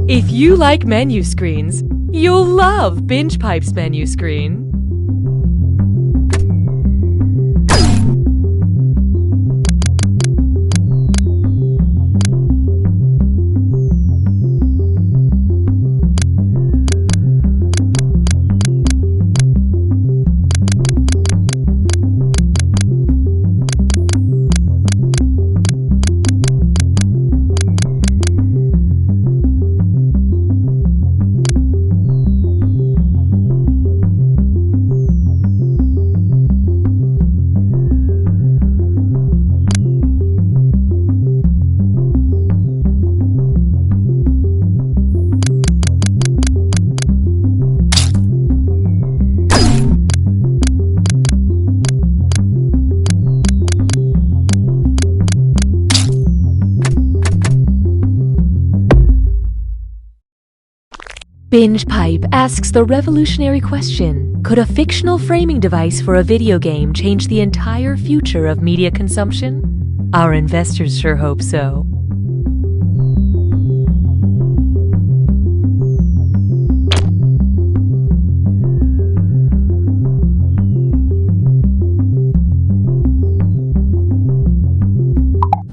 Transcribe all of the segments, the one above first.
If you like menu screens, you'll love Binge Pipe's menu screen. Binge Pipe asks the revolutionary question, could a fictional framing device for a video game change the entire future of media consumption? Our investors sure hope so.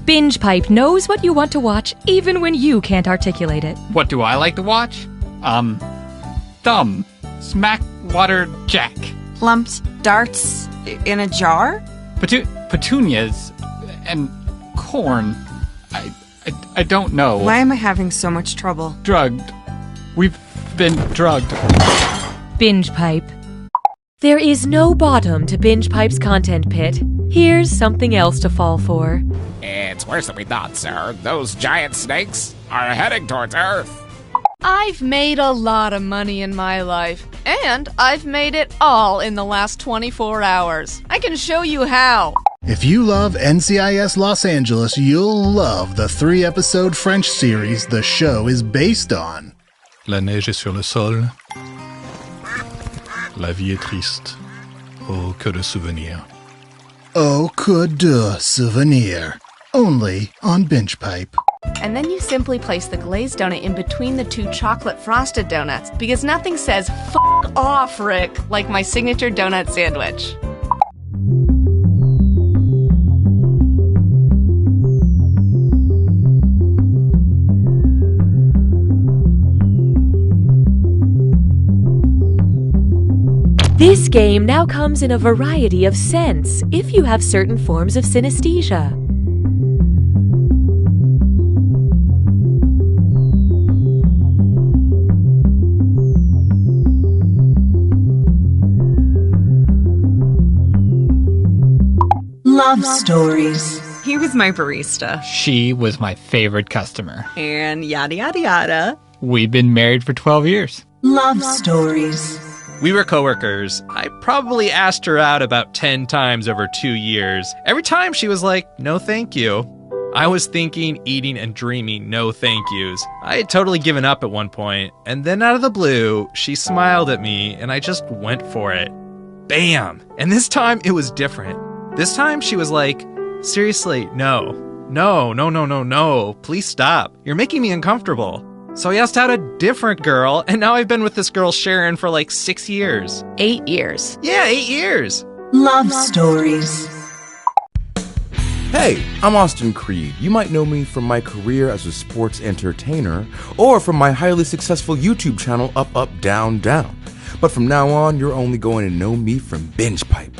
Binge Pipe knows what you want to watch even when you can't articulate it. What do I like to watch? Thumb. Smack Water Jack. Plumps, darts, in a jar? Petunias and corn. I don't know. Why am I having so much trouble? Drugged. We've been drugged. Binge Pipe. There is no bottom to Binge Pipe's content pit. Here's something else to fall for. It's worse than we thought, sir. Those giant snakes are heading towards Earth. I've made a lot of money in my life, and I've made it all in the last 24 hours. I can show you how. If you love NCIS Los Angeles, you'll love the 3-episode French series the show is based on. La neige est sur le sol. La vie est triste. Oh, que de souvenirs. Oh, que de souvenirs. Only on Binge Pipe. And then you simply place the glazed donut in between the two chocolate frosted donuts, because nothing says "f*** off, Rick" like my signature donut sandwich. This game now comes in a variety of scents if you have certain forms of synesthesia. Love stories. He was my barista. She was my favorite customer. And yada yada yada. We've been married for 12 years. Love stories. We were coworkers. I probably asked her out about 10 times over 2 years. Every time she was like, no thank you. I was thinking, eating, and dreaming no thank yous. I had totally given up at one point, and then out of the blue, she smiled at me, and I just went for it. Bam! And this time, it was different. This time, she was like, seriously, no. No. Please stop. You're making me uncomfortable. So I asked out a different girl, and now I've been with this girl, Sharon, for like 6 years. 8 years. Yeah, 8 years. Love stories. Hey, I'm Austin Creed. You might know me from my career as a sports entertainer, or from my highly successful YouTube channel, Up, Up, Down, Down. But from now on, you're only going to know me from Binge Pipe.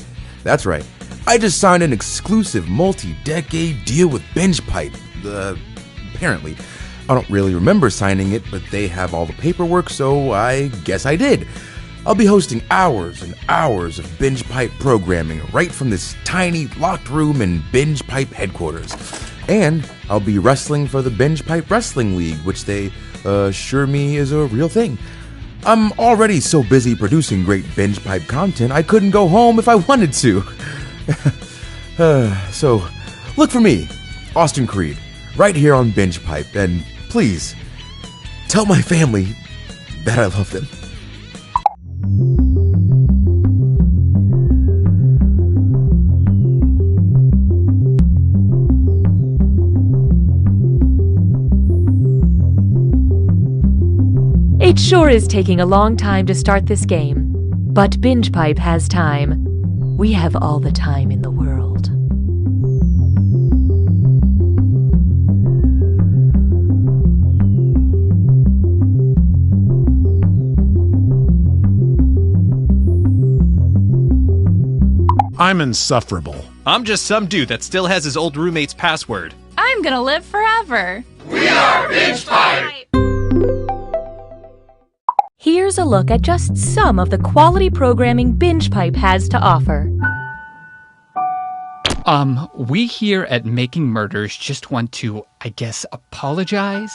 That's right. I just signed an exclusive multi-decade deal with Binge Pipe. Apparently. I don't really remember signing it, but they have all the paperwork, so I guess I did. I'll be hosting hours and hours of Binge Pipe programming right from this tiny locked room in Binge Pipe headquarters. And I'll be wrestling for the Binge Pipe Wrestling League, which they assure me is a real thing. I'm already so busy producing great Binge Pipe content, I couldn't go home if I wanted to. So, look for me, Austin Creed, right here on Binge Pipe, and please, tell my family that I love them. It sure is taking a long time to start this game, but Binge Pipe has time. We have all the time in the world. I'm insufferable. I'm just some dude that still has his old roommate's password. I'm gonna live forever. We are Binge Pipe! Here's a look at just some of the quality programming Binge Pipe has to offer. We here at Making Murders just want to, I guess, apologize?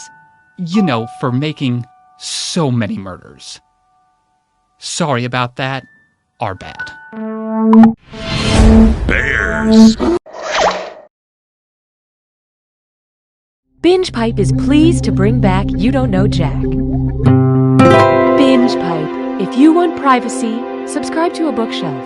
You know, for making so many murders. Sorry about that. Our bad. Bears. Binge Pipe is pleased to bring back You Don't Know Jack. Binge Pipe. If you want privacy, subscribe to a bookshelf.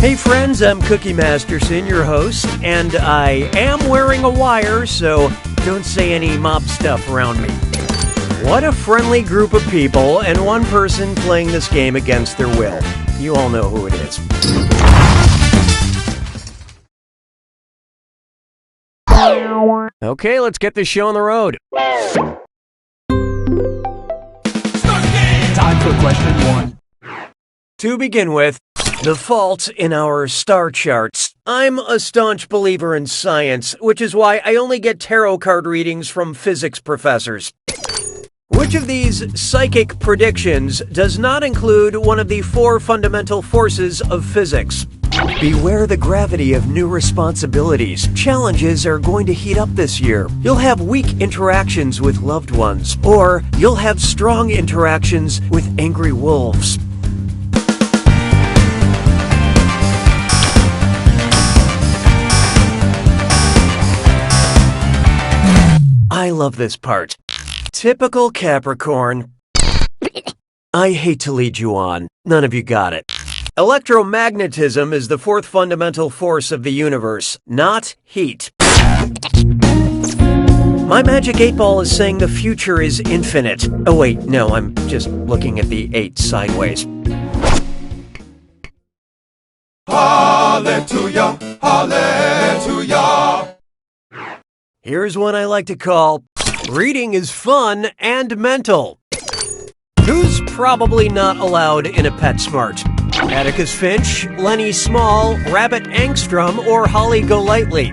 Hey friends, I'm Cookie Masterson, your host, and I am wearing a wire, so don't say any mob stuff around me. What a friendly group of people, and one person playing this game against their will. You all know who it is. Okay, let's get this show on the road. Time for question 1. To begin with, the fault in our star charts. I'm a staunch believer in science, which is why I only get tarot card readings from physics professors. Which of these psychic predictions does not include one of the 4 fundamental forces of physics? Beware the gravity of new responsibilities. Challenges are going to heat up this year. You'll have weak interactions with loved ones, or you'll have strong interactions with angry wolves. I love this part. Typical Capricorn. I hate to lead you on. None of you got it. Electromagnetism is the 4th fundamental force of the universe, not heat. My magic 8-ball is saying the future is infinite. Oh wait, no, I'm just looking at the 8 sideways. Hallelujah, hallelujah. Here's one I like to call Reading is Fun and Mental. Who's probably not allowed in a PetSmart? Atticus Finch, Lenny Small, Rabbit Angstrom, or Holly Golightly?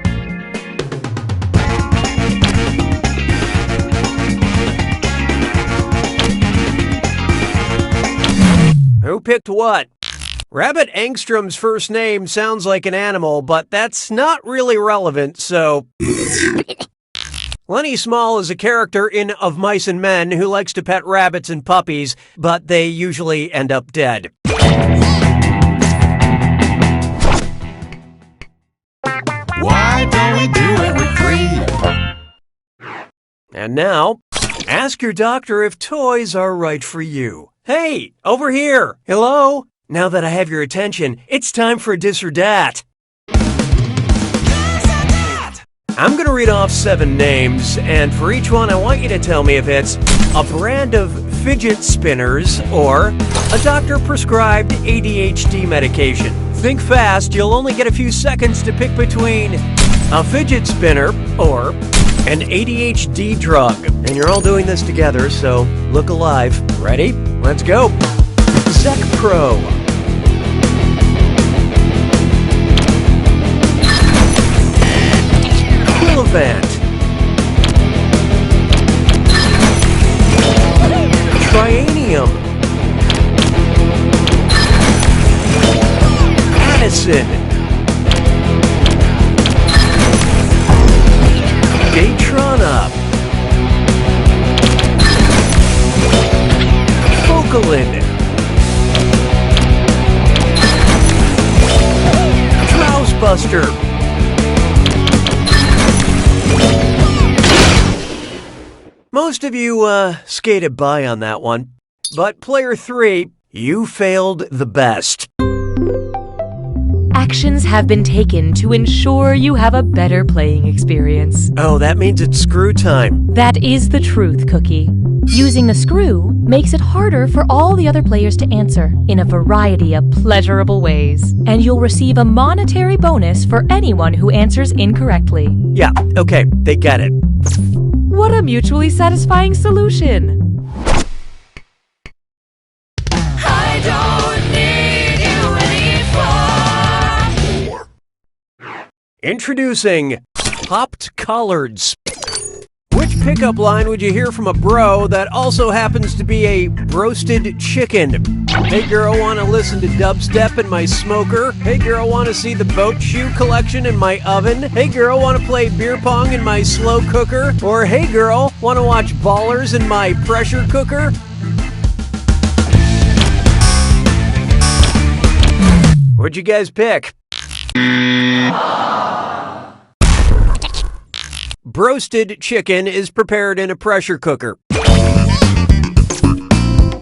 Who picked what? Rabbit Angstrom's first name sounds like an animal, but that's not really relevant, so... Lenny Small is a character in Of Mice and Men who likes to pet rabbits and puppies, but they usually end up dead. Why don't we do it with free? And now, ask your doctor if toys are right for you. Hey, over here! Hello? Now that I have your attention, it's time for Dis or Dat. I'm going to read off 7 names, and for each one I want you to tell me if it's a brand of fidget spinners or a doctor-prescribed ADHD medication. Think fast, you'll only get a few seconds to pick between a fidget spinner or an ADHD drug. And you're all doing this together, so look alive. Ready? Let's go. Zec Pro. Quillivant. Trianium. Addison. Daytrona. Focalin. Drowsbuster. Most of you skated by on that one, but player 3, you failed the best. actions have been taken to ensure you have a better playing experience. Oh, that means it's screw time. That is the truth, Cookie. Using the screw makes it harder for all the other players to answer in a variety of pleasurable ways, and you'll receive a monetary bonus for anyone who answers incorrectly. Yeah, okay, they get it. What a mutually satisfying solution! I don't need you anymore. Introducing Popped Collards. Which pickup line would you hear from a bro that also happens to be a broasted chicken? Hey girl, wanna listen to dubstep in my smoker? Hey girl, wanna see the boat shoe collection in my oven? Hey girl, wanna play beer pong in my slow cooker? Or hey girl, wanna watch Ballers in my pressure cooker? What'd you guys pick? Broasted chicken is prepared in a pressure cooker.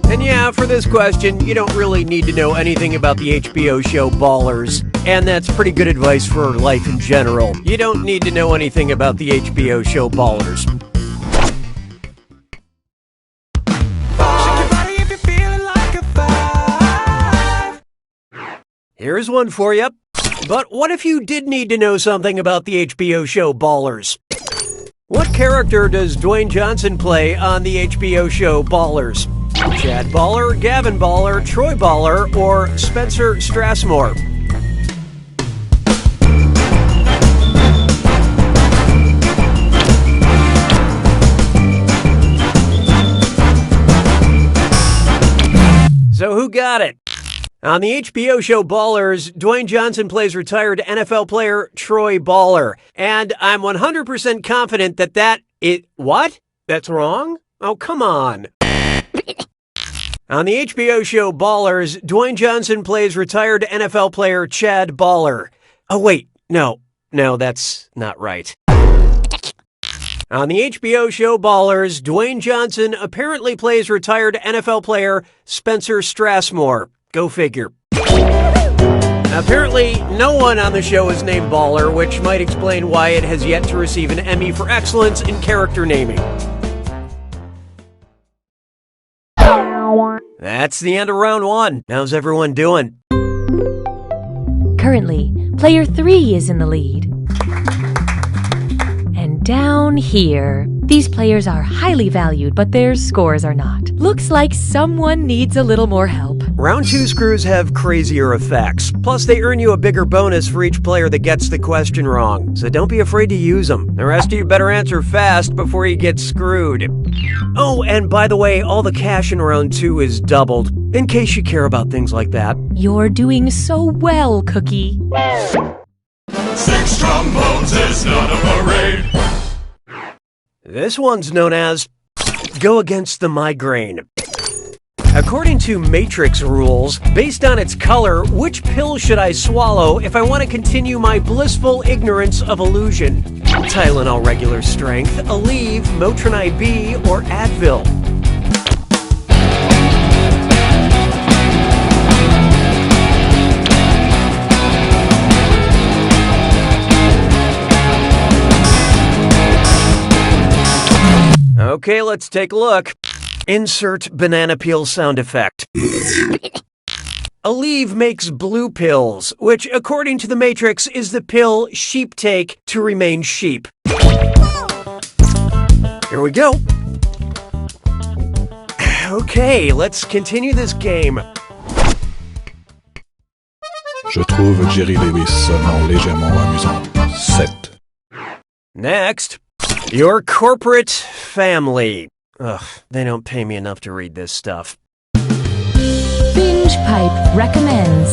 And yeah, for this question, you don't really need to know anything about the HBO show Ballers. And that's pretty good advice for life in general. You don't need to know anything about the HBO show Ballers. Here's one for you. But what if you did need to know something about the HBO show Ballers? What character does Dwayne Johnson play on the HBO show Ballers? Chad Baller, Gavin Baller, Troy Baller, or Spencer Strassmore? So who got it? On the HBO show Ballers, Dwayne Johnson plays retired NFL player Troy Baller. And I'm 100% confident that what? That's wrong? Oh, come on. On the HBO show Ballers, Dwayne Johnson plays retired NFL player Chad Baller. Oh, wait. No, that's not right. On the HBO show Ballers, Dwayne Johnson apparently plays retired NFL player Spencer Strassmore. Go figure. Apparently, no one on the show is named Baller, which might explain why it has yet to receive an Emmy for excellence in character naming. That's the end of round one. How's everyone doing? Currently, player 3 is in the lead. And down here, these players are highly valued, but their scores are not. Looks like someone needs a little more help. Round 2 screws have crazier effects. Plus, they earn you a bigger bonus for each player that gets the question wrong. So don't be afraid to use them. The rest of you better answer fast before you get screwed. Oh, and by the way, all the cash in round 2 is doubled, in case you care about things like that. You're doing so well, Cookie. 6 trombones is not a parade. This one's known as Go Against the Migraine. According to Matrix rules, based on its color, which pill should I swallow if I want to continue my blissful ignorance of illusion? Tylenol regular strength, Aleve, Motrin IB, or Advil? Okay, let's take a look. Insert banana peel sound effect. Aleve makes blue pills, which, according to the Matrix, is the pill sheep take to remain sheep. Here we go. Okay, let's continue this game. Je trouve Jerry Lewis seulement légèrement amusant. 7. Next, your corporate family. Ugh, they don't pay me enough to read this stuff. Binge Pipe recommends.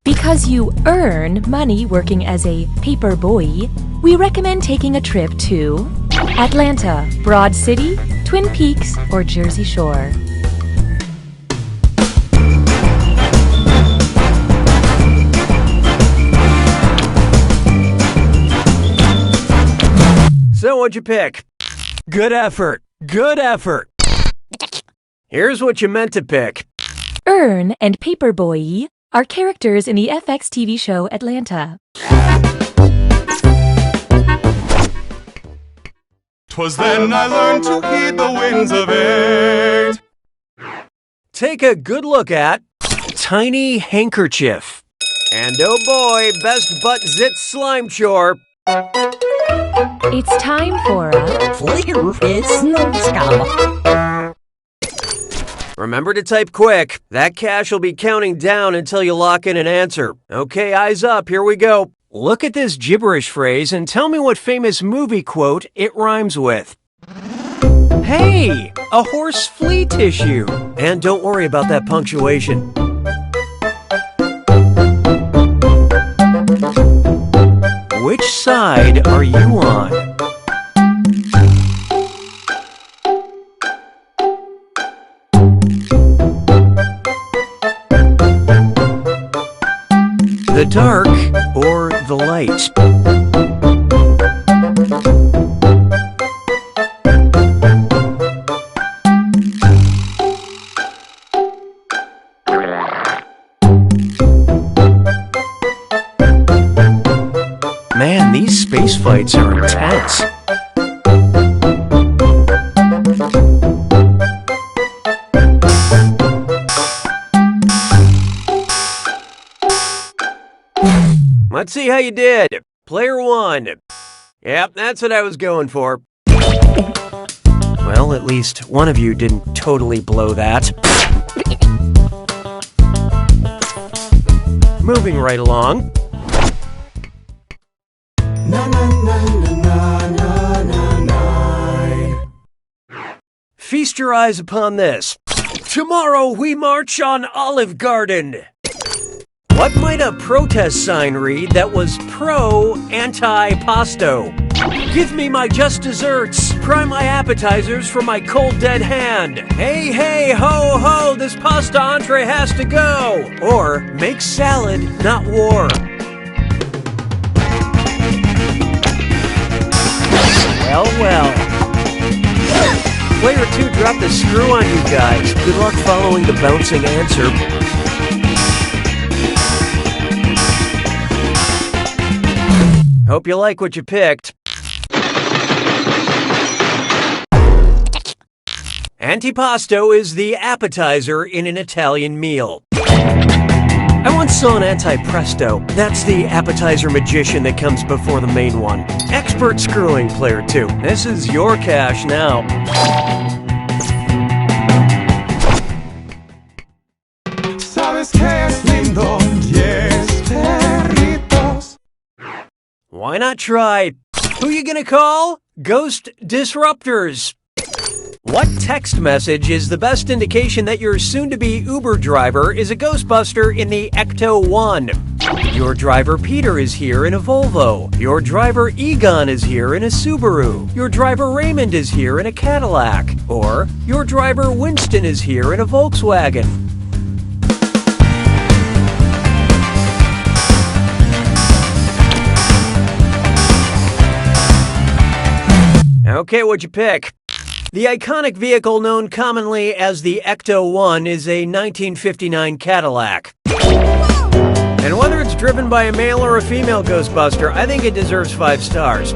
Because you earn money working as a paper boy, we recommend taking a trip to Atlanta, Broad City, Twin Peaks, or Jersey Shore. So what'd you pick? Good effort. Good effort. Here's what you meant to pick. Earn and Paperboy are characters in the FX TV show Atlanta. 'Twas then I learned to heed the winds of eight. Take a good look at Tiny Handkerchief. And oh boy, best butt zit slime chore. It's time for a Remember to type quick. That cache will be counting down until you lock in an answer. Okay, eyes up, here we go. Look at this gibberish phrase and tell me what famous movie quote it rhymes with. Hey, a horse flea tissue. And don't worry about that punctuation. Which side are you on? The dark or the light? Man, these space fights are intense. Let's see how you did. Player 1. Yep, that's what I was going for. Well, at least one of you didn't totally blow that. Moving right along. Feast your eyes upon this. Tomorrow we march on Olive Garden. What might a protest sign read that was pro-anti-pasto? Give me my just desserts. Pry my appetizers from my cold dead hand. Hey, hey, ho, ho, this pasta entree has to go. Or make salad, not war. Well, well. Player 2 dropped the screw on you guys. Good luck following the bouncing answer. Hope you like what you picked. Antipasto is the appetizer in an Italian meal. I once saw an antipresto. That's the appetizer magician that comes before the main one. Expert screwing, player 2. This is your cash now. Sabes que es lindo, yes, perritos. Why not try? Who you gonna call? Ghost Disruptors. What text message is the best indication that your soon-to-be Uber driver is a Ghostbuster in the Ecto 1? Your driver Peter is here in a Volvo. Your driver Egon is here in a Subaru. Your driver Raymond is here in a Cadillac. Or your driver Winston is here in a Volkswagen. Okay, what'd you pick? The iconic vehicle known commonly as the Ecto 1 is a 1959 Cadillac. And whether it's driven by a male or a female Ghostbuster, I think it deserves 5 stars.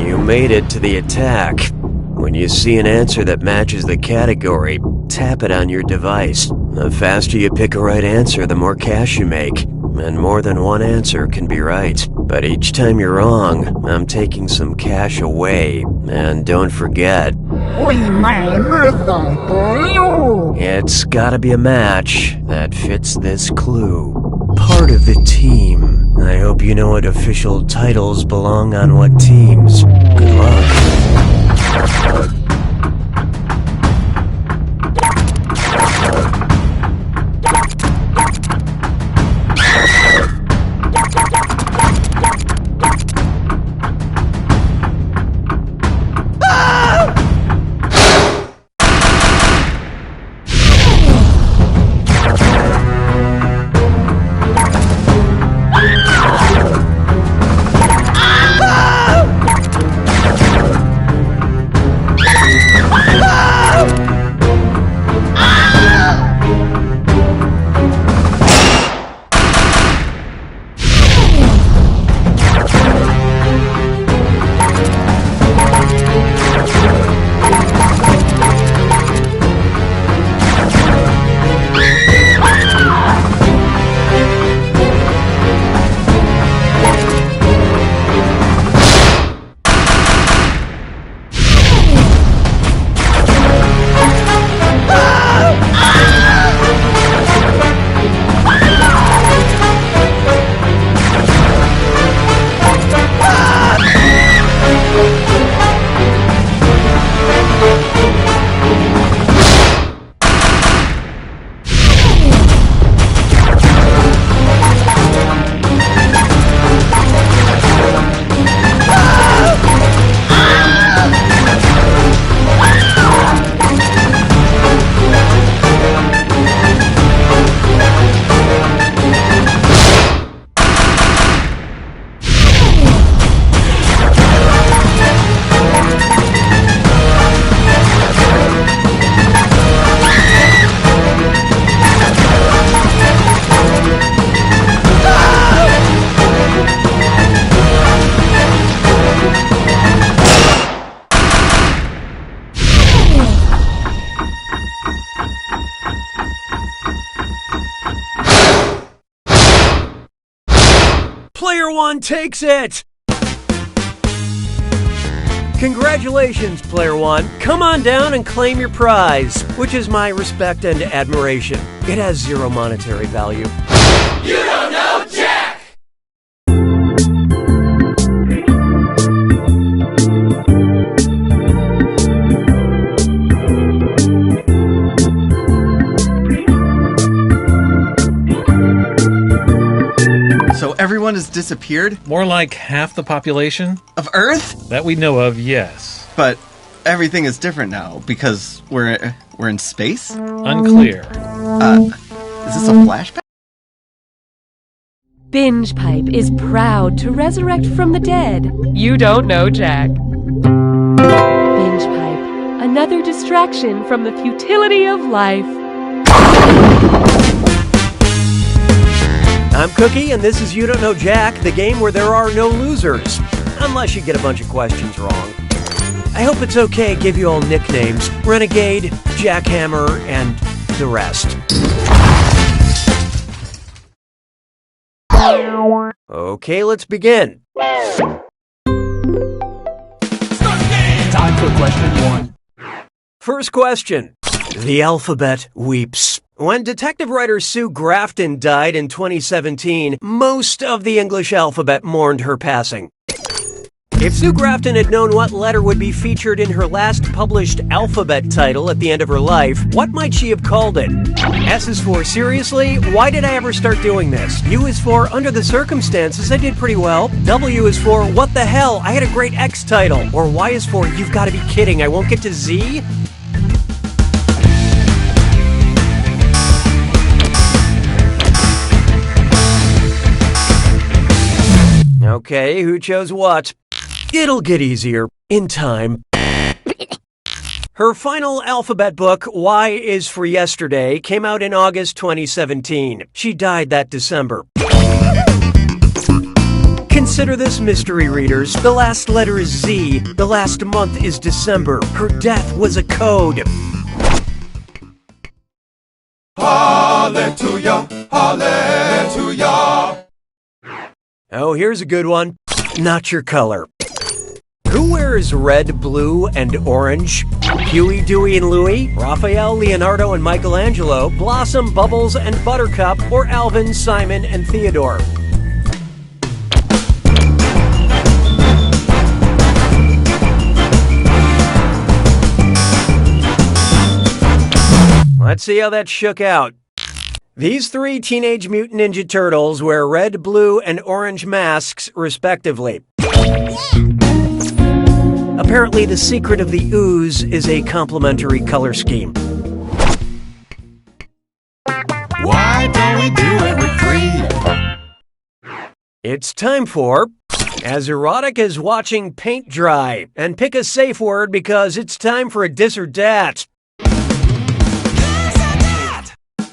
You made it to the attack. When you see an answer that matches the category, tap it on your device. The faster you pick a right answer, the more cash you make. And more than one answer can be right. But each time you're wrong, I'm taking some cash away. And don't forget, it's gotta be a match that fits this clue. Part of the team. I hope you know what official titles belong on what teams. Good luck. Player 1 takes it! Congratulations, Player 1. Come on down and claim your prize, which is my respect and admiration. It has zero monetary value. You don't know Jack! So everyone has disappeared? More like half the population. Of Earth? That we know of, yes. But everything is different now because we're in space? Unclear. Is this a flashback? Binge Pipe is proud to resurrect from the dead. You don't know Jack. Binge Pipe, another distraction from the futility of life. I'm Cookie, and this is You Don't Know Jack, the game where there are no losers. Unless you get a bunch of questions wrong. I hope it's okay to give you all nicknames. Renegade, Jackhammer, and the rest. Okay, let's begin. Time for question 1. First question. The alphabet weeps. When detective writer Sue Grafton died in 2017, most of the English alphabet mourned her passing. If Sue Grafton had known what letter would be featured in her last published alphabet title at the end of her life, what might she have called it? S is for seriously, why did I ever start doing this? U is for under the circumstances, I did pretty well. W is for what the hell, I had a great X title. Or Y is for you've got to be kidding, I won't get to Z? Okay, who chose what? It'll get easier in time. Her final alphabet book, Y is for Yesterday, came out in August 2017. She died that December. Consider this, mystery readers. The last letter is Z. The last month is December. Her death was a code. Hallelujah, hallelujah. Oh, here's a good one. Not your color. Who wears red, blue, and orange? Huey, Dewey, and Louie, Raphael, Leonardo, and Michelangelo, Blossom, Bubbles, and Buttercup, or Alvin, Simon, and Theodore? Let's see how that shook out. These 3 Teenage Mutant Ninja Turtles wear red, blue, and orange masks, respectively. Apparently, the secret of the ooze is a complementary color scheme. Why don't we do it with 3? It's time for As Erotic as Watching Paint Dry. And pick a safe word because it's time for a dis or dat.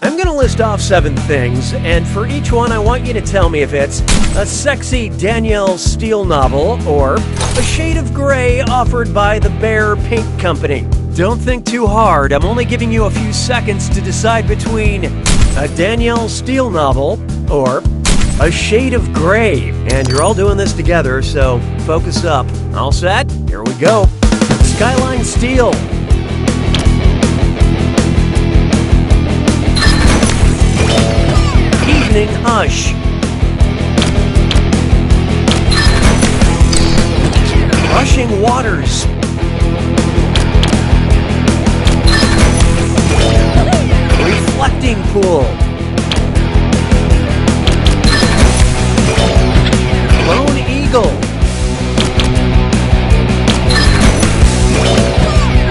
I'm going to list off 7 things, and for each one I want you to tell me if it's a sexy Danielle Steele novel or a shade of gray offered by the Bear Paint Company. Don't think too hard, I'm only giving you a few seconds to decide between a Danielle Steele novel or a shade of gray. And you're all doing this together, so focus up. All set? Here we go. Skyline Steel. Evening Hush. Rushing Waters. Reflecting Pool. Lone Eagle.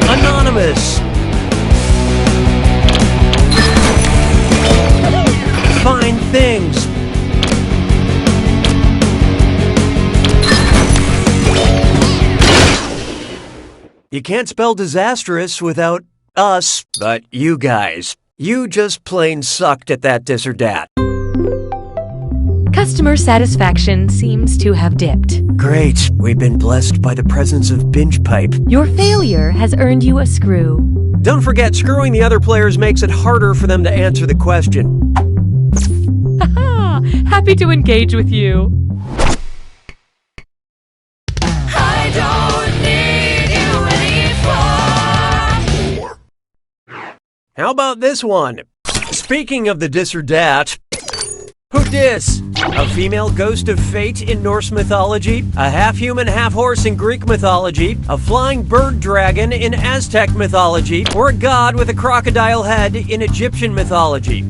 Anonymous. Fine Things. You can't spell disastrous without us, but you guys. You just plain sucked at that dis or dat. Customer satisfaction seems to have dipped. Great. We've been blessed by the presence of Binge Pipe. Your failure has earned you a screw. Don't forget, screwing the other players makes it harder for them to answer the question. Haha! Happy to engage with you. How about this one? Speaking of the dis or dat, who dis? A female ghost of fate in Norse mythology, a half-human, half-horse in Greek mythology, a flying bird dragon in Aztec mythology, or a god with a crocodile head in Egyptian mythology.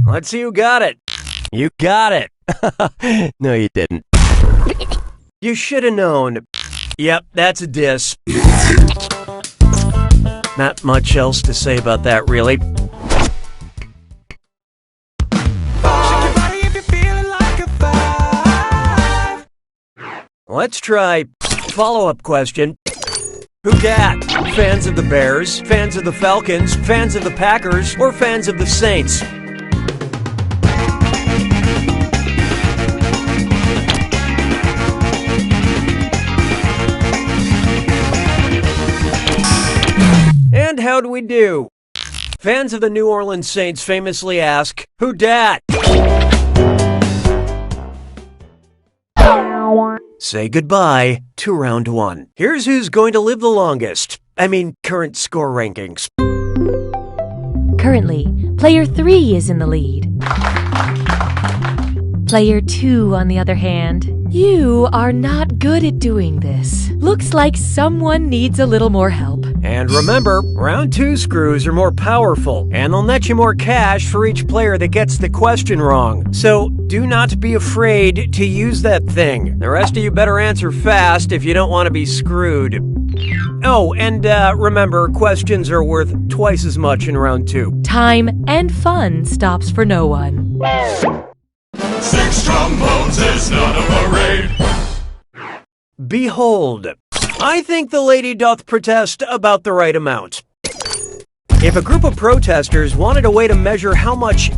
Let's see who got it. You got it. No, you didn't. You should have known. Yep, that's a diss. Not much else to say about that, really. Let's try follow-up question. Who dat? Fans of the Bears, fans of the Falcons, fans of the Packers, or fans of the Saints? And how'd we do? Fans of the New Orleans Saints famously ask, who dat? Say goodbye to round one. Here's who's going to live the longest. I mean, current score rankings. Currently, player 3 is in the lead. Player 2, on the other hand, you are not good at doing this. Looks like someone needs a little more help. And remember, round 2 screws are more powerful, and they'll net you more cash for each player that gets the question wrong. So do not be afraid to use that thing. The rest of you better answer fast if you don't want to be screwed. Oh, and remember, questions are worth twice as much in round 2. Time and fun stops for no one. 6 trombones is not a parade. Behold, I think the lady doth protest about the right amount. If a group of protesters wanted a way to measure how much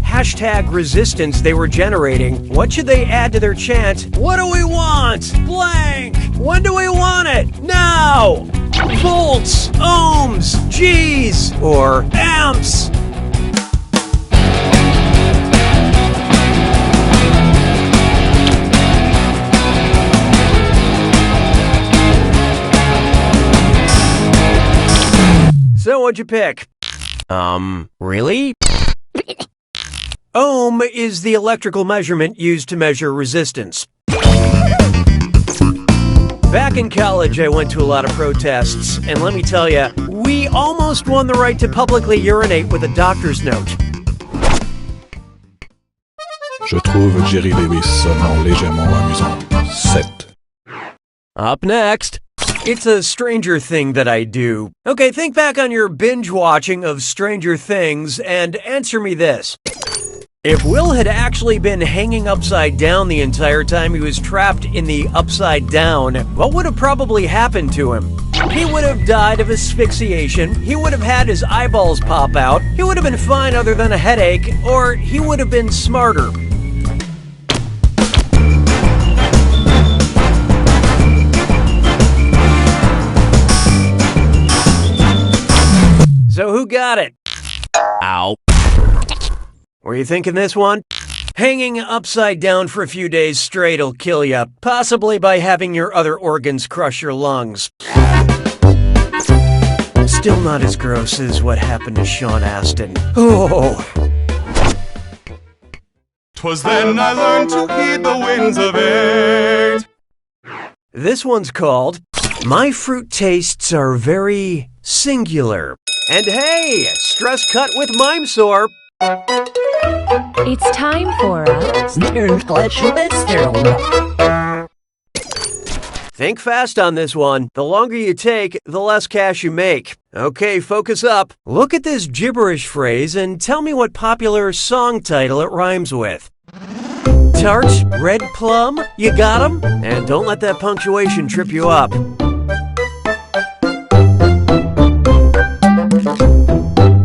#resistance they were generating, what should they add to their chant? What do we want? Blank! When do we want it? Now! Volts, ohms, Gs, or amps. So what'd you pick? Really? Ohm is the electrical measurement used to measure resistance. Back in college, I went to a lot of protests, and let me tell you, we almost won the right to publicly urinate with a doctor's note. Je trouve Jerry Lewis sonnant légèrement amusant. 7. Up next. It's a Stranger Thing that I do. Okay, think back on your binge watching of Stranger Things and answer me this. If Will had actually been hanging upside down the entire time he was trapped in the upside down, what would have probably happened to him? He would have died of asphyxiation, he would have had his eyeballs pop out, he would have been fine other than a headache, or he would have been smarter. So who got it? Ow. Were you thinking this one? Hanging upside down for a few days straight will kill you, possibly by having your other organs crush your lungs. Still not as gross as what happened to Sean Astin. Oh. 'Twas then I learned to heed the winds of 8. This one's called My Fruit Tastes Are Very Singular. And hey, stress cut with mime sore. It's time for a Think fast on this one. The longer you take, the less cash you make. Okay, focus up. Look at this gibberish phrase and tell me what popular song title it rhymes with. Tart, red plum, you got 'em? And don't let that punctuation trip you up.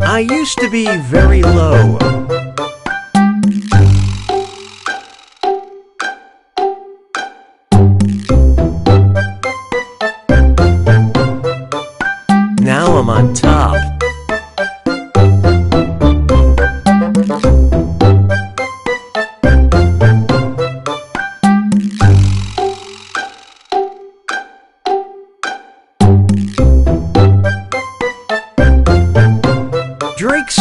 I used to be very low. Now I'm on top.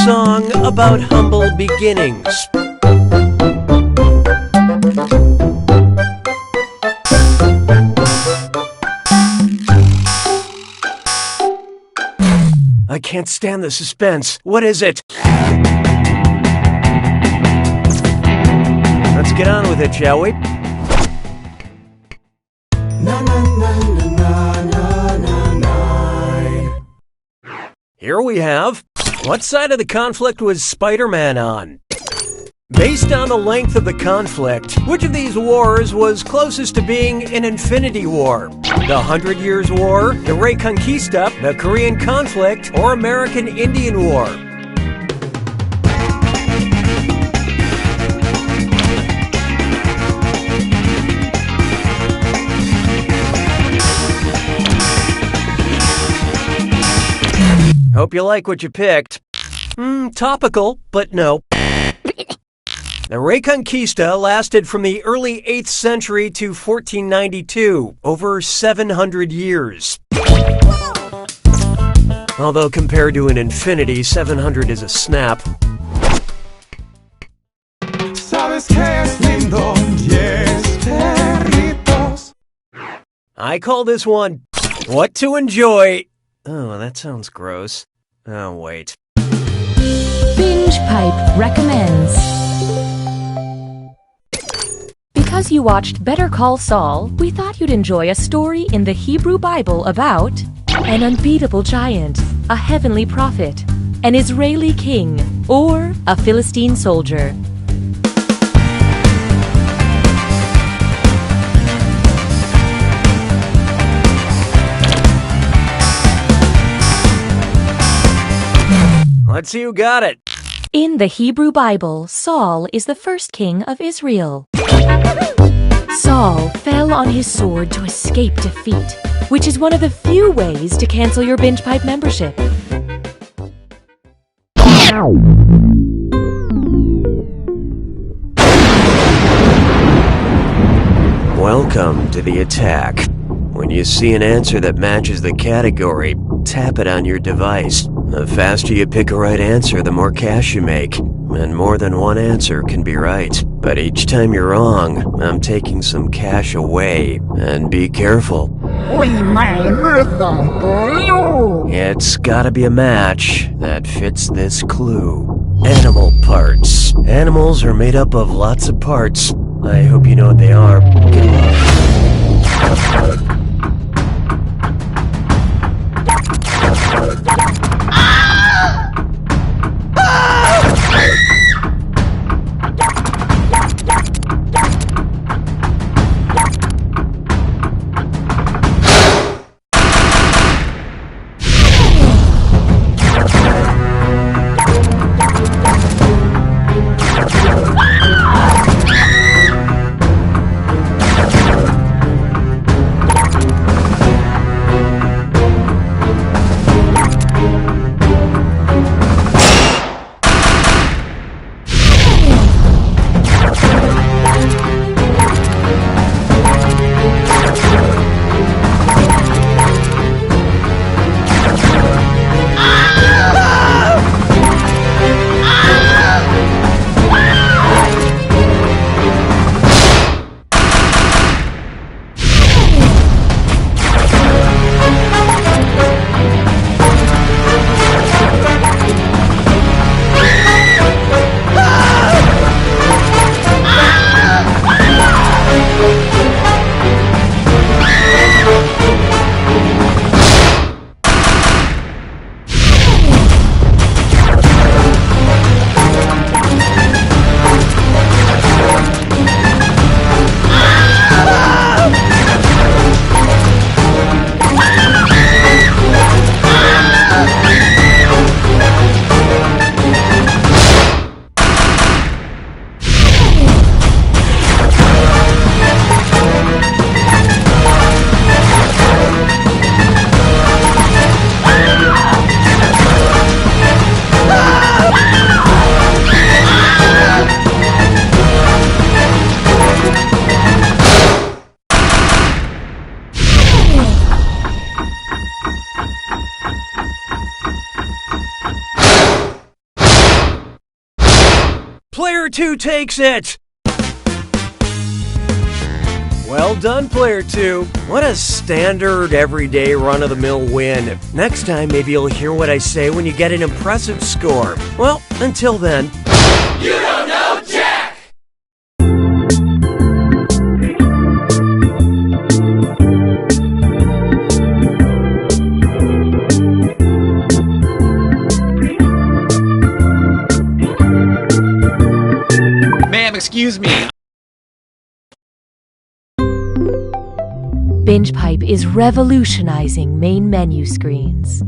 song about humble beginnings. I can't stand the suspense. What is it? Let's get on with it, shall we? Here we have, what side of the conflict was Spider-Man on? Based on the length of the conflict, which of these wars was closest to being an infinity war? The 100 Years' War, the Reconquista, the Korean conflict, or American Indian War? Hope you like what you picked. Topical, but no. The Reconquista lasted from the early 8th century to 1492, over 700 years. Although compared to an infinity, 700 is a snap. I call this one What to Enjoy. Oh, that sounds gross. Oh, wait. Binge Pipe recommends. Because you watched Better Call Saul, we thought you'd enjoy a story in the Hebrew Bible about an unbeatable giant, a heavenly prophet, an Israeli king, or a Philistine soldier. Let's see who got it. In the Hebrew Bible, Saul is the first king of Israel. Saul fell on his sword to escape defeat, which is one of the few ways to cancel your Binge Pipe membership. Welcome to the attack. When you see an answer that matches the category, tap it on your device. The faster you pick a right answer, the more cash you make. And more than one answer can be right. But each time you're wrong, I'm taking some cash away. And be careful. It's gotta be a match that fits this clue. Animal parts. Animals are made up of lots of parts. I hope you know what they are. Good luck. Player 2 takes it! Well done, Player 2. What a standard, everyday, run-of-the-mill win. Next time, maybe you'll hear what I say when you get an impressive score. Well, until then... You don't know Jack! Ma'am, excuse me. BingePipe is revolutionizing main menu screens.